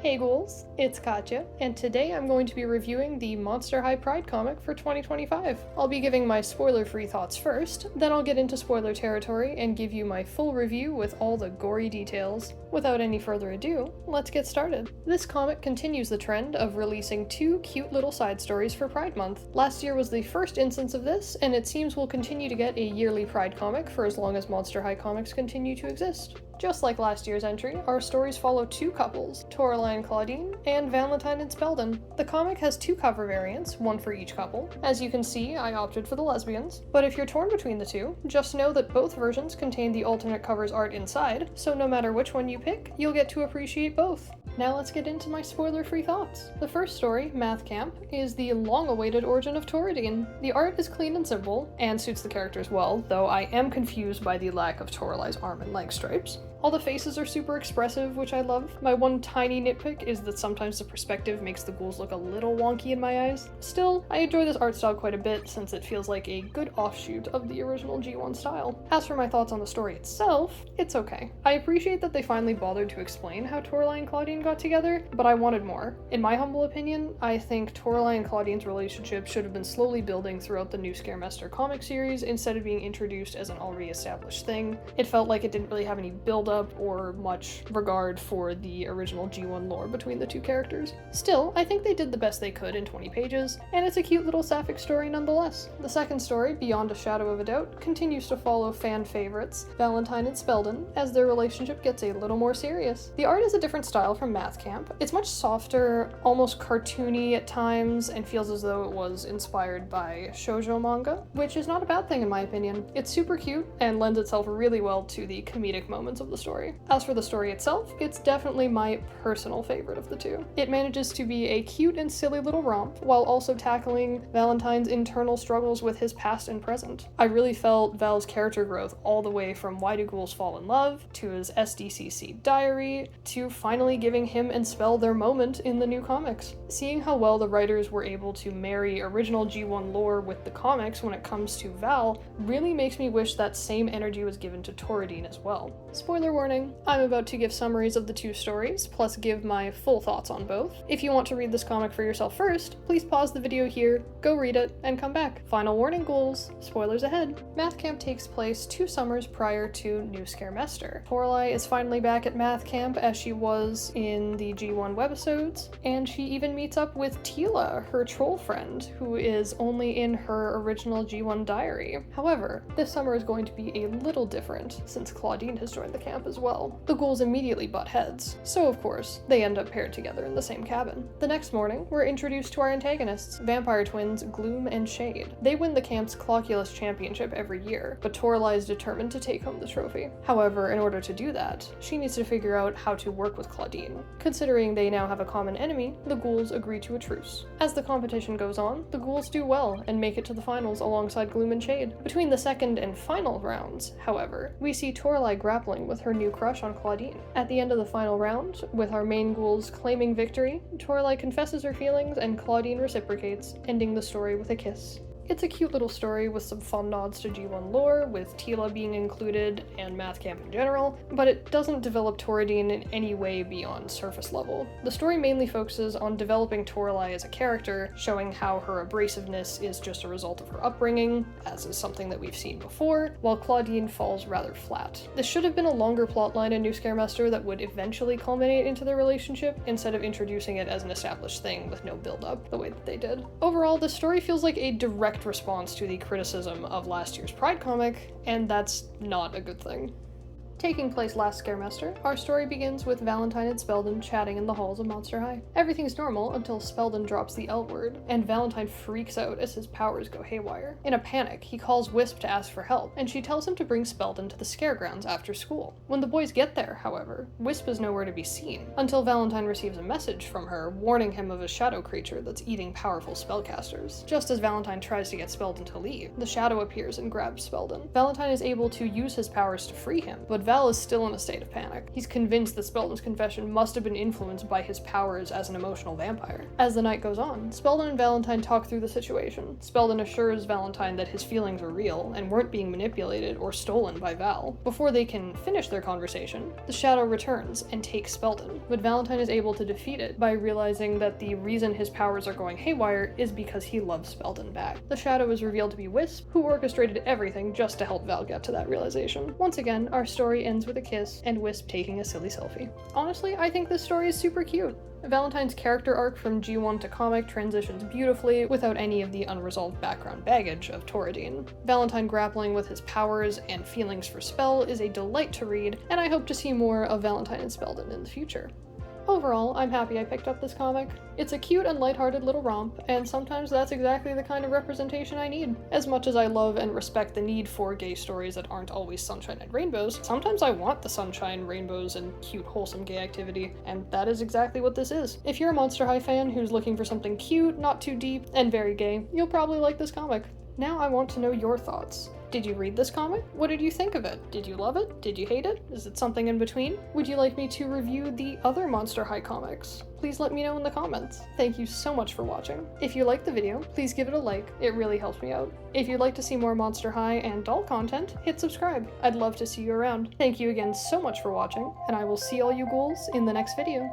Hey ghouls, it's Katya, and today I'm going to be reviewing the Monster High Pride comic for 2025. I'll be giving my spoiler-free thoughts first, then I'll get into spoiler territory and give you my full review with all the gory details. Without any further ado, let's get started. This comic continues the trend of releasing two cute little side stories for Pride Month. Last year was the first instance of this, and it seems we'll continue to get a yearly Pride comic for as long as Monster High comics continue to exist. Just like last year's entry, our stories follow two couples, Toralei and Claudine, and Valentine and Spelden. The comic has two cover variants, one for each couple. As you can see, I opted for the lesbians, but if you're torn between the two, just know that both versions contain the alternate covers art inside, so no matter which one you pick, you'll get to appreciate both. Now let's get into my spoiler-free thoughts. The first story, Math Camp, is the long-awaited origin of Toradine. The art is clean and simple, and suits the characters well, though I am confused by the lack of Toralei's arm and leg stripes. All the faces are super expressive, which I love. My one tiny nitpick is that sometimes the perspective makes the ghouls look a little wonky in my eyes. Still, I enjoy this art style quite a bit since it feels like a good offshoot of the original G1 style. As for my thoughts on the story itself, it's okay. I appreciate that they finally bothered to explain how Toralei and Claudine got together, but I wanted more. In my humble opinion, I think Toralei and Claudine's relationship should have been slowly building throughout the new Scaremester comic series instead of being introduced as an already established thing. It felt like it didn't really have any build-up or much regard for the original G1 lore between the two characters. Still, I think they did the best they could in 20 pages, and it's a cute little sapphic story nonetheless. The second story, Beyond a Shadow of a Doubt, continues to follow fan favorites, Valentine and Spelden, as their relationship gets a little more serious. The art is a different style from Math Camp. It's much softer, almost cartoony at times, and feels as though it was inspired by shoujo manga, which is not a bad thing in my opinion. It's super cute and lends itself really well to the comedic moments of the story. As for the story itself, it's definitely my personal favorite of the two. It manages to be a cute and silly little romp while also tackling Valentine's internal struggles with his past and present. I really felt Val's character growth all the way from Why Do Ghouls Fall in Love, to his SDCC diary, to finally giving him and Spell their moment in the new comics. Seeing how well the writers were able to marry original G1 lore with the comics when it comes to Val really makes me wish that same energy was given to Toradine as well. Spoiler warning, I'm about to give summaries of the two stories, plus give my full thoughts on both. If you want to read this comic for yourself first, please pause the video here, go read it, and come back. Final warning ghouls, spoilers ahead. Math Camp takes place 2 summers prior to New Scaremester. Toralei is finally back at Math Camp as she was in the G1 webisodes, and she even meets up with Tila, her troll friend, who is only in her original G1 diary. However, this summer is going to be a little different since Claudine has joined the camp as well. The ghouls immediately butt heads, so of course, they end up paired together in the same cabin. The next morning, we're introduced to our antagonists, vampire twins Gloom and Shade. They win the camp's Clockulus Championship every year, but Toralei is determined to take home the trophy. However, in order to do that, she needs to figure out how to work with Claudine. Considering they now have a common enemy, the ghouls agree to a truce. As the competition goes on, the ghouls do well and make it to the finals alongside Gloom and Shade. Between the second and final rounds, however, we see Toralei grappling with her new crush on Claudine. At the end of the final round, with our main ghouls claiming victory, Toralei confesses her feelings and Claudine reciprocates, ending the story with a kiss. It's a cute little story with some fun nods to G1 lore, with Tila being included and Math Camp in general, but it doesn't develop Toradine in any way beyond surface level. The story mainly focuses on developing Toralei as a character, showing how her abrasiveness is just a result of her upbringing, as is something that we've seen before, while Claudine falls rather flat. This should have been a longer plotline in New Scaremester that would eventually culminate into their relationship, instead of introducing it as an established thing with no build-up, the way that they did. Overall, the story feels like a direct response to the criticism of last year's Pride comic, and that's not a good thing. Taking place last Scaremester, our story begins with Valentine and Spelden chatting in the halls of Monster High. Everything's normal until Spelden drops the L word, and Valentine freaks out as his powers go haywire. In a panic, he calls Wisp to ask for help, and she tells him to bring Spelden to the Scaregrounds after school. When the boys get there, however, Wisp is nowhere to be seen, until Valentine receives a message from her warning him of a shadow creature that's eating powerful spellcasters. Just as Valentine tries to get Spelden to leave, the shadow appears and grabs Spelden. Valentine is able to use his powers to free him, but Val is still in a state of panic. He's convinced that Spelden's confession must have been influenced by his powers as an emotional vampire. As the night goes on, Spelden and Valentine talk through the situation. Spelden assures Valentine that his feelings are real and weren't being manipulated or stolen by Val. Before they can finish their conversation, the shadow returns and takes Spelden, but Valentine is able to defeat it by realizing that the reason his powers are going haywire is because he loves Spelden back. The shadow is revealed to be Wisp, who orchestrated everything just to help Val get to that realization. Once again, our story ends with a kiss and Wisp taking a silly selfie. Honestly, I think this story is super cute. Valentine's character arc from G1 to comic transitions beautifully without any of the unresolved background baggage of Torridine. Valentine grappling with his powers and feelings for Spell is a delight to read, and I hope to see more of Valentine and Spelden in the future. Overall, I'm happy I picked up this comic. It's a cute and lighthearted little romp, and sometimes that's exactly the kind of representation I need. As much as I love and respect the need for gay stories that aren't always sunshine and rainbows, sometimes I want the sunshine, rainbows, and cute, wholesome gay activity, and that is exactly what this is. If you're a Monster High fan who's looking for something cute, not too deep, and very gay, you'll probably like this comic. Now I want to know your thoughts. Did you read this comic? What did you think of it? Did you love it? Did you hate it? Is it something in between? Would you like me to review the other Monster High comics? Please let me know in the comments. Thank you so much for watching. If you liked the video, please give it a like, it really helps me out. If you'd like to see more Monster High and doll content, hit subscribe. I'd love to see you around. Thank you again so much for watching, and I will see all you ghouls in the next video.